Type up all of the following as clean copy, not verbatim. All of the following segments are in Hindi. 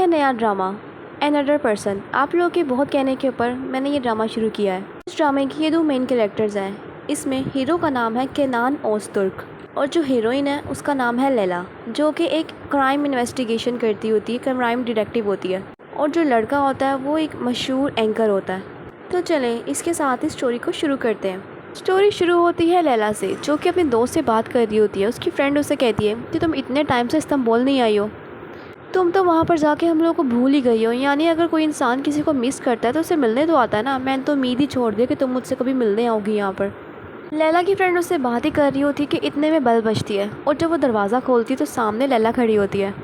नया ड्रामा अनदर पर्सन। आप लोगों के बहुत कहने के ऊपर मैंने ये ड्रामा शुरू किया है। इस ड्रामे के ये दो मेन कैरेक्टर्स हैं। इसमें हीरो का नाम है केनान ओज़तुर्क और जो हीरोइन है उसका नाम है लैला, जो कि एक क्राइम इन्वेस्टिगेशन करती होती है, क्राइम डिटेक्टिव होती है। और जो लड़का होता है वो एक मशहूर एंकर होता है। तो चलें इसके साथ इस स्टोरी को शुरू करते हैं। स्टोरी शुरू होती है लैला से, जो कि अपने दोस्त से बात कर रही होती है। उसकी फ्रेंड उसे कहती है कि तुम इतने टाइम से इस्तांबुल नहीं आई हो, तुम तो वहाँ पर जाके हम लोगों को भूल ही गई हो। यानी अगर कोई इंसान किसी को मिस करता है तो उसे मिलने तो आता है ना। मैंने तो उम्मीद ही छोड़ दी कि तुम मुझसे कभी मिलने आओगी यहाँ पर। लैला की फ्रेंड उससे बात ही कर रही होती है कि इतने में बेल बजती है और जब वो दरवाज़ा खोलती है तो सामने लैला खड़ी होती है।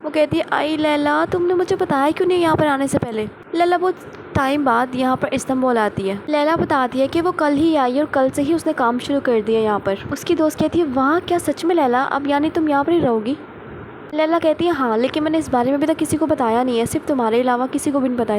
वो कहती है, आई लैला, तुमने मुझे बताया क्यों नहीं यहाँ पर आने से पहले। लैला बहुत टाइम बाद यहाँ पर इस्तांबुल आती है। लैला बताती है कि वो कल ही आई और कल से ही उसने काम शुरू कर दिया यहाँ पर। उसकी दोस्त कहती है, वाह क्या सच में लैला, अब यानी तुम यहाँ पर ही रहोगी। लैला कहती है, हाँ, लेकिन मैंने इस बारे में अभी तक किसी को बताया नहीं है, सिर्फ तुम्हारे अलावा किसी को भी नहीं पता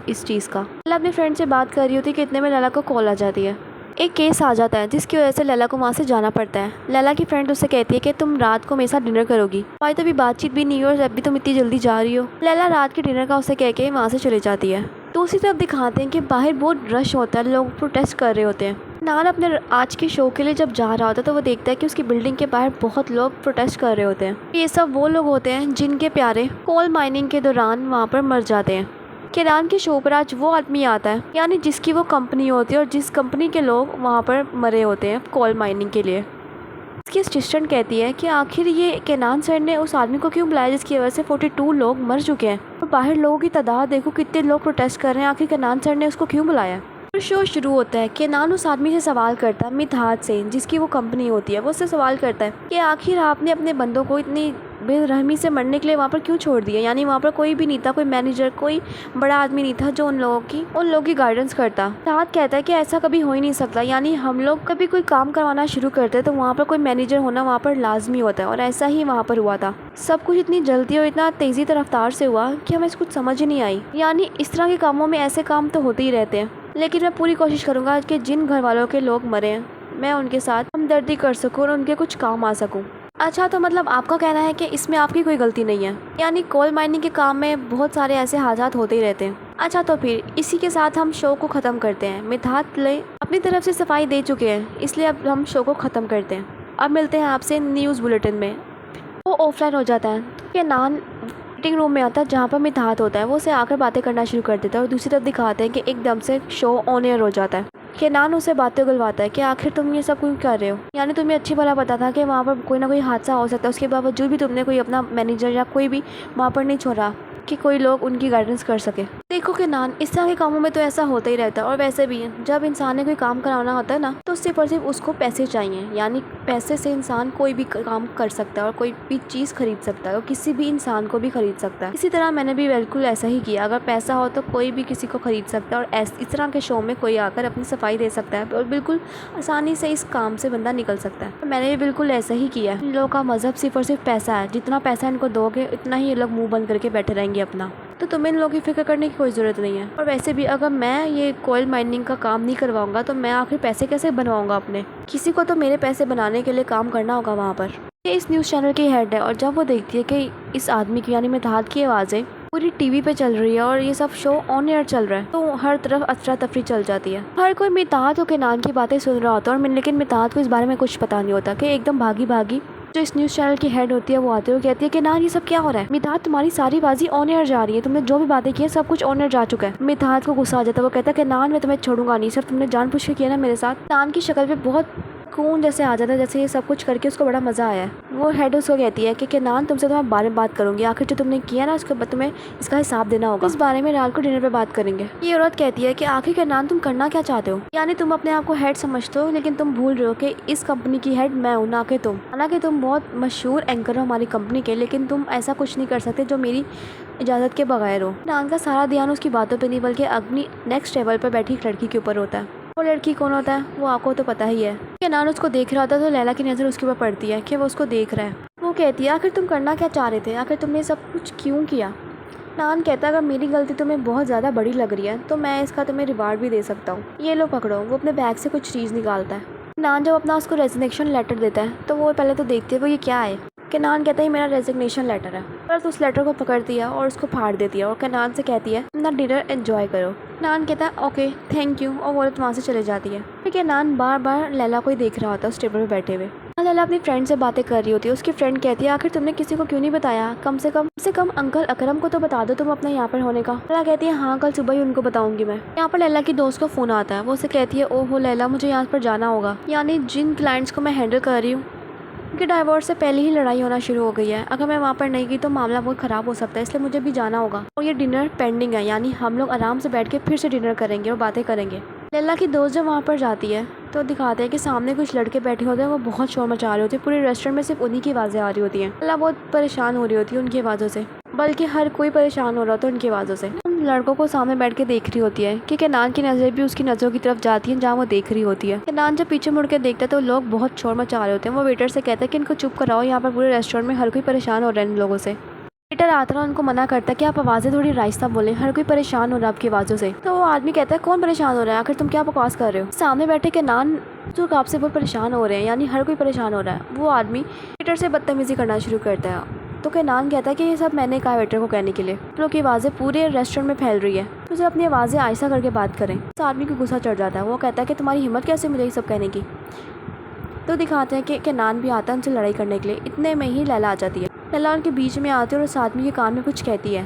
इस चीज़ का। लैला अपनी फ्रेंड से बात कर रही होती है कि इतने में लैला को कॉल आ जाती है। एक केस आ जाता है जिसकी वजह से लैला को वहाँ से जाना पड़ता है। लैला की फ्रेंड उससे कहती है कि तुम रात को मेरे साथ डिनर करोगी। भाई तो अभी बातचीत भी नहीं हुई और अभी तुम इतनी जल्दी जा रही हो। लैला रात के डिनर का उसे कह के वहाँ से चली जाती है। दूसरी तरफ दिखाते हैं कि बाहर बहुत रश होता है, लोग प्रोटेस्ट कर रहे होते हैं। नान अपने आज के शो के लिए जब जा रहा होता है तो वो देखता है कि उसकी बिल्डिंग के बाहर बहुत लोग प्रोटेस्ट कर रहे होते हैं। ये सब वो लोग होते हैं जिनके प्यारे कोल माइनिंग के दौरान वहाँ पर मर जाते हैं। केनान के शो पर आज वो आदमी आता है, यानी जिसकी वो कंपनी होती है और जिस कंपनी के लोग वहाँ पर मरे होते हैं कोल माइनिंग के लिए। इसकी असिस्टेंट कहती है कि आखिर ये केनान सर ने उस आदमी को क्यों बुलाया जिसकी वजह से 42 लोग मर चुके हैं। और बाहर लोगों की तादाद देखो, कितने लोग प्रोटेस्ट कर रहे हैं, आखिर केनान सर ने उसको क्यों बुलाया। फिर शो शुरू होता है। केनान उस आदमी से सवाल करता है, मितहात से, जिसकी वो कंपनी होती है। वो उससे सवाल करता है कि आखिर आपने अपने बंदों को इतनी बेरहमी से मरने के लिए वहाँ पर क्यों छोड़ दिया। यानी वहाँ पर कोई भी नहीं था, कोई मैनेजर, कोई बड़ा आदमी नहीं था जो उन लोगों की गाइडेंस करता। मितहात कहता है कि ऐसा कभी हो ही नहीं सकता। यानी हम लोग कभी कोई काम करवाना शुरू करते हैं तो वहाँ पर कोई मैनेजर होना वहाँ पर लाजमी होता है, और ऐसा ही वहाँ पर हुआ था। सब कुछ इतनी जल्दी और इतना तेज़ी रफ्तार से हुआ कि हमें कुछ समझ ही नहीं आई। यानी इस तरह के कामों में ऐसे काम तो होते ही रहते हैं, लेकिन मैं पूरी कोशिश करूँगा कि जिन घर वालों के लोग मरे हैं मैं उनके साथ हमदर्दी कर सकूँ और उनके कुछ काम आ सकूँ। अच्छा, तो मतलब आपका कहना है कि इसमें आपकी कोई गलती नहीं है। यानी कोल माइनिंग के काम में बहुत सारे ऐसे हालात होते ही रहते हैं। अच्छा, तो फिर इसी के साथ हम शो को ख़त्म करते हैं। मितहात अपनी तरफ से सफाई दे चुके हैं, इसलिए अब हम शो को ख़त्म करते हैं। अब मिलते हैं आपसे न्यूज़ बुलेटिन में। वो ऑफलाइन हो जाता है तो केनान मीटिंग रूम में आता है जहाँ पर मितहात होता है। वो उसे आकर बातें करना शुरू कर देता है और दूसरी तरफ दिखाते हैं कि एकदम से शो ऑन एयर हो जाता है। केनान उसे बातें उगलवाता है कि आखिर तुम ये सब क्यों कर रहे हो। यानी तुम्हें अच्छी भला पता था कि वहाँ पर कोई ना कोई हादसा हो सकता है, उसके बावजूद भी तुमने कोई अपना मैनेजर या कोई भी वहाँ पर नहीं छोड़ा कि कोई लोग उनकी गाइडेंस कर सके। देखो केनान, इस तरह के कामों में तो ऐसा होता ही रहता है। और वैसे भी जब इंसान ने कोई काम कराना होता है ना, तो सिर्फ और सिर्फ उसको पैसे चाहिए। यानी पैसे से इंसान कोई भी काम कर सकता है और कोई भी चीज़ खरीद सकता है और किसी भी इंसान को भी खरीद सकता है। इसी तरह मैंने भी बिल्कुल ऐसा ही किया। अगर पैसा हो तो कोई भी किसी को खरीद सकता है और इस तरह के शो में कोई आकर अपनी सफाई दे सकता है और बिल्कुल आसानी से इस काम से बंदा निकल सकता है। मैंने भी बिल्कुल ऐसा ही किया। इन लोगों का मज़हब सिर्फ और सिर्फ पैसा है। जितना पैसा इनको दोगे उतना ही ये लोग मुँह बंद करके बैठे रहेंगे अपना। तो तुम्हें इन लोगों की फिक्र करने की कोई ज़रूरत नहीं है। और वैसे भी अगर मैं ये कोयल माइनिंग का काम नहीं करवाऊंगा तो मैं आखिर पैसे कैसे बनवाऊंगा अपने। किसी को तो मेरे पैसे बनाने के लिए काम करना होगा वहाँ पर। ये इस न्यूज़ चैनल की हेड है और जब वो देखती है कि इस आदमी की यानी मितहात की आवाज़ें पूरी टीवी पे चल रही है और ये सब शो ऑन एयर चल रहा है, तो हर तरफ अफरा तफरी चल जाती है। हर कोई मितहात और केनान की बातें सुन रहा होता है और लेकिन मितहात को इस बारे में कुछ पता नहीं होता कि एकदम भागी भागी जो इस न्यूज़ चैनल की हेड होती है वो आती है और कहती है कि ना ये सब क्या हो रहा है। मितहात, तुम्हारी सारी बाजी ऑन एयर जा रही है, तुमने जो भी बातें की है सब कुछ ऑन एयर जा चुका है। मितहात को गुस्सा आ जाता है। वो कहता है कि नान, मैं तुम्हें छोड़ूंगा नहीं, सिर्फ तुमने जानबूझ के किया ना मेरे साथ। नान की शक्ल पे बहुत खून जैसे आ जाता है, जैसे ये सब कुछ करके उसको बड़ा मज़ा आया है। वो हेड उसको कहती है कि नान, तुमसे तो मैं बारे में बात करूंगी, आखिर जो तुमने किया ना उसके बाद तुम्हें इसका हिसाब देना होगा। इस बारे में रात को डिनर पे बात करेंगे। ये औरत कहती है कि आखिर केनान तुम करना क्या चाहते हो। यानी तुम अपने आप को हेड समझते हो लेकिन तुम भूल रहे हो कि इस कंपनी की हेड मैं हूँ, ना कि तुम। हालांकि तुम बहुत मशहूर एंकर हो हमारी कंपनी के, लेकिन तुम ऐसा कुछ नहीं कर सकते जो मेरी इजाज़त के बगैर हो। नान का सारा ध्यान उसकी बातों पर नहीं बल्कि अपनी नेक्स्ट टेबल पर बैठी एक लड़की के ऊपर होता है। वो लड़की कौन होता है वो आपको तो पता ही है। केनान उसको देख रहा था तो लैला की नज़र उसके ऊपर पड़ती है कि वो उसको देख रहा है। वो कहती है, आखिर तुम करना क्या चाह रहे थे, आखिर तुमने सब कुछ क्यों किया। नान कहता है, अगर मेरी गलती तुम्हें बहुत ज़्यादा बड़ी लग रही है तो मैं इसका तुम्हें रिवार्ड भी दे सकता हूँ। ये लो पकड़ो। वो अपने बैग से कुछ चीज़ निकालता है। नान जब अपना उसको रेजिग्नेशन लेटर देता है तो वो पहले तो देखती है वो ये क्या है। केनान कहता है मेरा रेजिग्नेशन लेटर है। पर उस लेटर को पकड़ती है और उसको फाड़ देती है और केनान से कहती है अपना डिनर एंजॉय करो। केनान कहता है ओके थैंक यू और वो औरत वहाँ से चले जाती है। फिर केनान बार बार लैला को ही देख रहा होता है उस टेबल पर बैठे हुए। लैला अपनी फ्रेंड से बातें कर रही होती है। उसकी फ्रेंड कहती है आखिर तुमने किसी को क्यों नहीं बताया, कम से कम अंकल अकरम को तो बता दो तुम अपने यहाँ पर होने का। लैला कहती है हाँ कल सुबह ही उनको बताऊंगी मैं। यहाँ पर लैला की दोस्त का फोन आता है। वो उसे कहती है ओहो लैला मुझे यहाँ पर जाना होगा, यानी जिन क्लाइंट्स को मैं हैंडल कर रही हूँ उनके डाइवोर्स से पहले ही लड़ाई होना शुरू हो गई है। अगर मैं वहाँ पर नहीं गई तो मामला बहुत ख़राब हो सकता है, इसलिए मुझे भी जाना होगा। और ये डिनर पेंडिंग है, यानी हम लोग आराम से बैठ के फिर से डिनर करेंगे और बातें करेंगे। लैला की दोस्त जब वहाँ पर जाती है तो दिखाते हैं कि सामने कुछ लड़के बैठे होते हैं, वो बहुत शोर मचा रहे होते हैं। पूरे रेस्टोरेंट में सिर्फ उन्हीं की आवाज़ें आ रही होती हैं। लैला बहुत परेशान हो रही होती है उनकी आवाज़ों से, बल्कि हर कोई परेशान हो रहा होता है उनकी आवाज़ों से। उन लड़कों को सामने बैठ के देख रही होती है कि केनान की नज़र भी उसकी नज़रों की तरफ जाती है जहाँ वो देख रही होती है। केनान जब पीछे मुड़ के देखता है तो लोग बहुत शोर मचा रहे होते हैं। वो वेटर से कहता है कि इनको चुप कराओ, यहाँ पर पूरे रेस्टोरेंट में हर कोई परेशान हो रहा है इन लोगों से। वेटर आता है उनको मना करता है कि आप आवाज़ें थोड़ी राइस्ता बोलें, हर कोई परेशान हो रहा है आपकी आवाज़ों से। तो वो आदमी कहता है कौन परेशान हो रहा है, आखिर तुम क्या बकवास कर रहे हो। सामने बैठे केनान जो आपसे बहुत परेशान हो रहे हैं, यानी हर कोई परेशान हो रहा है। वो आदमी वेटर से बदतमीजी करना शुरू करता है। तो केनान कहता है कि ये सब मैंने कहा वेटर को कहने के लिए, लोग की आवाज़ें पूरे रेस्टोरेंट में फैल रही है, तो उसे अपनी आवाज़ें आहिस्ता करके बात करें। उस आदमी को गुस्सा चढ़ जाता है। वो कहता है कि तुम्हारी हिम्मत कैसे मिलेगी सब कहने की। तो दिखाते हैं कि केनान भी आता है उनसे लड़ाई करने के लिए। इतने में ही लैला आ जाती है। लैला उनके बीच में आती है और उस आदमी के कान में कुछ कहती है।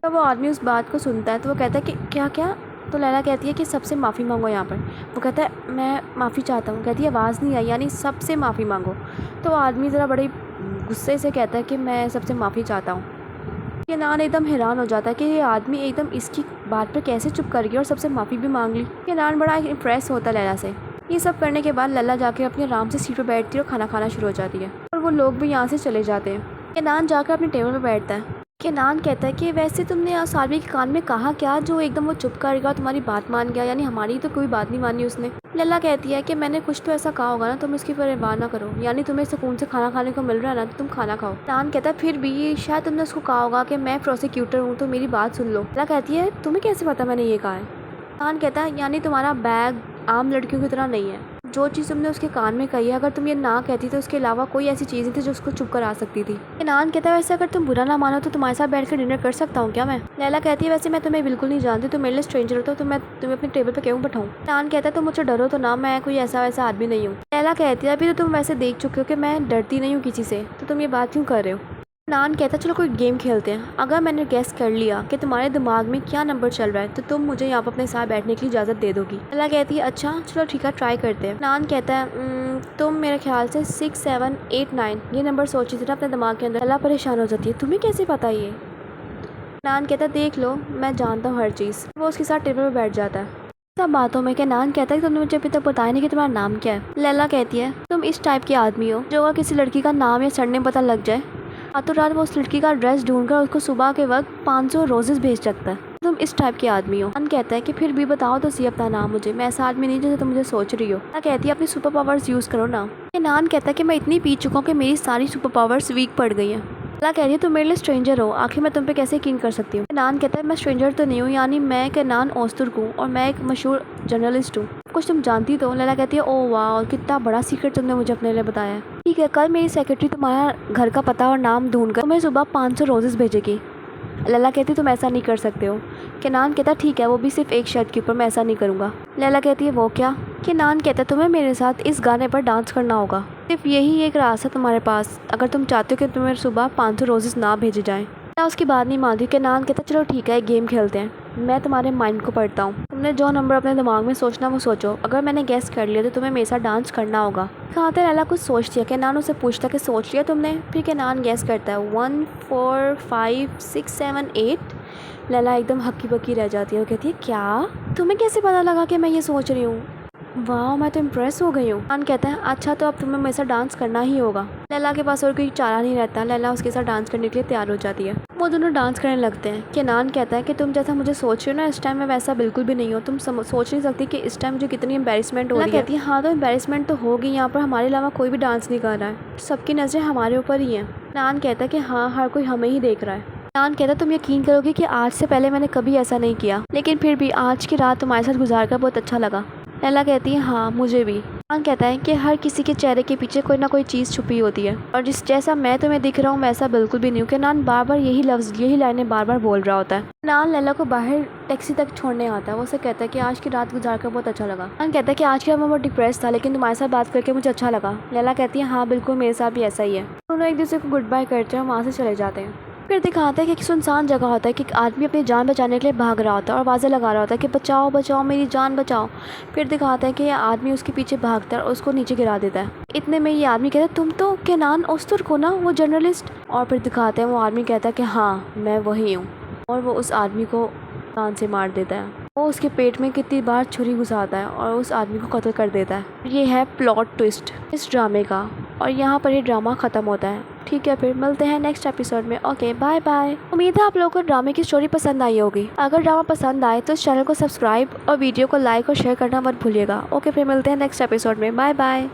तो वो आदमी उस बात को सुनता है तो वो कहता है कि क्या क्या। तो लैला कहती है कि सबसे माफ़ी मांगो यहाँ पर। वो कहता है मैं माफ़ी चाहता हूँ। कहती है आवाज़ नहीं आई, यानी सबसे माफ़ी मांगो। तो वो आदमी ज़रा बड़े गुस्से से कहता है कि मैं सबसे माफ़ी चाहता हूँ। केनान एकदम हैरान हो जाता है कि ये आदमी एकदम इसकी बात पर कैसे चुप कर गया और सबसे माफ़ी भी मांग ली। केनान बड़ा इम्प्रेस होता है लैला से। ये सब करने के बाद लैला जाकर अपने आराम से सीट पर बैठती है और खाना खाना शुरू हो जाती है और वो लोग भी यहाँ से चले जाते हैं। केनान जाकर अपने टेबल पर बैठता है। केनान कहता है कि वैसे तुमने सालवी के कान में कहा क्या जो एकदम वो चुप कर गया, तुम्हारी बात मान गया, यानी हमारी तो कोई बात नहीं मानी उसने। लैला कहती है कि मैंने कुछ तो ऐसा कहा होगा ना, तुम इसकी परवाह ना करो, यानी तुम्हें सुकून से खाना खाने को मिल रहा है ना तो तुम खाना खाओ। केनान कहता है फिर भी शायद तुमने उसको कहा होगा कि मैं प्रोसिक्यूटर हूँ तो मेरी बात सुन लो। लैला कहती है तुम्हें कैसे पता मैंने ये कहा है। केनान कहता है यानी तुम्हारा बैग आम लड़कियों की तरह नहीं है। जो चीज़ तुमने उसके कान में कही है अगर तुम ये ना कहती तो उसके अलावा कोई ऐसी चीज़ नहीं थी जो उसको चुप करा सकती थी। केनान कहता है वैसे अगर तुम बुरा ना मानो तो तुम्हारे साथ बैठकर डिनर कर सकता हूँ क्या मैं। लैला कहती है वैसे मैं तुम्हें बिल्कुल नहीं जानती, तुम मेरे लिए स्ट्रेंजर हो तो मैं तुम्हें अपने टेबल पर क्यों बैठाऊँ। केनान कहता है तुम मुझसे डरो तो ना, मैं कोई ऐसा वैसा आदमी नहीं हूँ। लैला कहती है अभी तो तुम वैसे देख चुके हो कि मैं डरती नहीं हूँ किसी से, तो तुम ये बात क्यों कर रहे हो। केनान कहता है चलो कोई गेम खेलते हैं, अगर मैंने गेस कर लिया कि तुम्हारे दिमाग में क्या नंबर चल रहा है तो तुम मुझे यहाँ पर अपने साथ बैठने की इजाज़त दे दोगी। लैला कहती है अच्छा चलो ठीक है ट्राई करते हैं। केनान कहता है तुम मेरे ख्याल से 6, 7, 8, 9 ये नंबर सोची थी ना अपने दिमाग के अंदर। लैला परेशान हो जाती है तुम्हें कैसे पता ये। केनान कहता है देख लो मैं जानता हूँ हर चीज़। वो उसके साथ टेबल पर बैठ जाता है। सब बातों में केनान कहता है कि तुमने मुझे अभी तक बताया नहीं कि तुम्हारा नाम क्या है। लैला कहती है तुम इस टाइप के आदमी हो जो अगर किसी लड़की का नाम या सरनेम पता लग जाए रातों रात वो उस लड़की का एड्रेस ढूंढकर उसको सुबह के वक्त 500 रोजेस भेज सकता है। तुम इस टाइप के आदमी हो। केनान कहता है कि फिर भी बताओ तो सही अपना नाम मुझे, मैं ऐसा आदमी नहीं जैसे तुम मुझे सोच रही हो। लैला कहती है अपनी सुपर पावर्स यूज़ करो ना। केनान कहता है कि मैं इतनी पी चुका हूँ कि मेरी सारी सुपर पावर्स वीक पड़ गई हैं। लैला कह रही है तुम मेरे लिए स्ट्रेंजर हो, आखिर मैं तुम पे कैसे यकीन कर सकती हूँ। केनान कहता है मैं स्ट्रेंजर तो नहीं हूँ, यानी मैं केनान ओस्तुर्क हूँ और मैं एक मशहूर जर्नलिस्ट हूँ, कुछ तुम जानती तो। लैला कहती है ओह वाह कितना बड़ा सीक्रेट तुमने मुझे अपने लिए बताया है। ठीक है कल मेरी सेक्रेटरी तुम्हारा घर का पता और नाम ढूंढकर तुम्हें सुबह 500 रोजेस भेजेगी। लैला कहती तुम ऐसा नहीं कर सकते हो। केनान कहता ठीक है वो भी सिर्फ एक शर्त के ऊपर, मैं ऐसा नहीं करूँगा। लैला कहती है वो क्या। केनान कहता तुम्हें मेरे साथ इस गाने पर डांस करना होगा, सिर्फ यही एक रास्ता तुम्हारे पास अगर तुम चाहते हो कि तुम्हें सुबह 500 रोजेस ना भेजे जाएँ। लैला उसकी बात नहीं मानती। केनान कहता चलो ठीक है गेम खेलते हैं, मैं तुम्हारे माइंड को पढ़ता हूँ, तुमने जो नंबर अपने दिमाग में सोचना वो सोचो, अगर मैंने गेस कर लिया तो तुम्हें मेरे साथ डांस करना होगा। कहाँ तक लैला कुछ सोचती है। केनान उसे पूछता कि सोच लिया तुमने। फिर केनान गेस करता है 1, 4, 5, 6, 7, 8। लैला एकदम हक्की बक्की रह जाती है और कहती है क्या तुम्हें कैसे पता लगा कि मैं ये सोच रही हूँ, वाह मैं तो इम्प्रेस हो गई हूँ। केनान कहता है अच्छा तो अब तुम्हें मेरे साथ डांस करना ही होगा। लैला के पास और कोई चारा नहीं रहता। लैला उसके साथ डांस करने के लिए तैयार हो जाती है। वो दोनों डांस करने लगते हैं। केनान कहता है कि तुम जैसा मुझे सोच रही हो ना इस टाइम मैं वैसा बिल्कुल भी नहीं हो, तुम सोच नहीं सकती कि इस टाइम मुझे कितनी एम्बेरसमेंट हो रही है। कहती है हाँ तो एम्बेरसमेंट तो होगी, यहाँ पर हमारे अलावा कोई भी डांस नहीं कर रहा है, सबकी नज़रें हमारे ऊपर ही हैं। केनान कहता है कि हाँ हर कोई हमें ही देख रहा है। केनान कहता है तुम यकीन करोगे कि आज से पहले मैंने कभी ऐसा नहीं किया, लेकिन फिर भी आज की रात तुम्हारे साथ गुजार कर बहुत अच्छा लगा। लैला कहती है हाँ मुझे भी। खान कहता है कि हर किसी के चेहरे के पीछे कोई ना कोई चीज़ छुपी होती है और जैसा मैं तुम्हें दिख रहा हूँ वैसा बिल्कुल भी नहीं हूँ। केनान बार बार यही लफ्ज़ यही लाइनें बार बार बोल रहा होता है। केनान लैला को बाहर टैक्सी तक छोड़ने आता है। वो उसे कहता है कि आज की रात गुजार कर बहुत अच्छा लगा। केनान कहता है कि आज की रात मैं बहुत डिप्रेस था लेकिन तुम्हारे साथ बात करके मुझे अच्छा लगा। लैला कहती है हाँ बिल्कुल मेरे साथ भी ऐसा ही है। दोनों एक दूसरे को गुड बाय करते हैं और वहाँ से चले जाते हैं। फिर दिखाते हैं कि एक सुनसान जगह होता है कि एक आदमी अपनी जान बचाने के लिए भाग रहा होता है और आवाज़ें लगा रहा होता है कि बचाओ बचाओ मेरी जान बचाओ। फिर दिखाते हैं कि यह आदमी उसके पीछे भागता है और उसको नीचे गिरा देता है। इतने में ये आदमी कहता है तुम तो केनान ओस्तुर्क हो ना, वो जर्नलिस्ट। और फिर दिखाते हैं वो आदमी कहता है कि हाँ मैं वही हूँ और वो उस आदमी को जान से मार देता है। वो उसके पेट में कितनी बार छुरी घुसाता है और उस आदमी को कत्ल कर देता है। ये है प्लॉट ट्विस्ट इस ड्रामे का और यहाँ पर ये ड्रामा ख़त्म होता है। ठीक है, फिर मिलते हैं नेक्स्ट एपिसोड में। Okay bye bye. उम्मीद है आप लोगों को ड्रामे की स्टोरी पसंद आई होगी। अगर ड्रामा पसंद आए तो इस चैनल को सब्सक्राइब और वीडियो को लाइक और शेयर करना मत भूलिएगा। ओके फिर मिलते हैं नेक्स्ट एपिसोड में। Bye bye.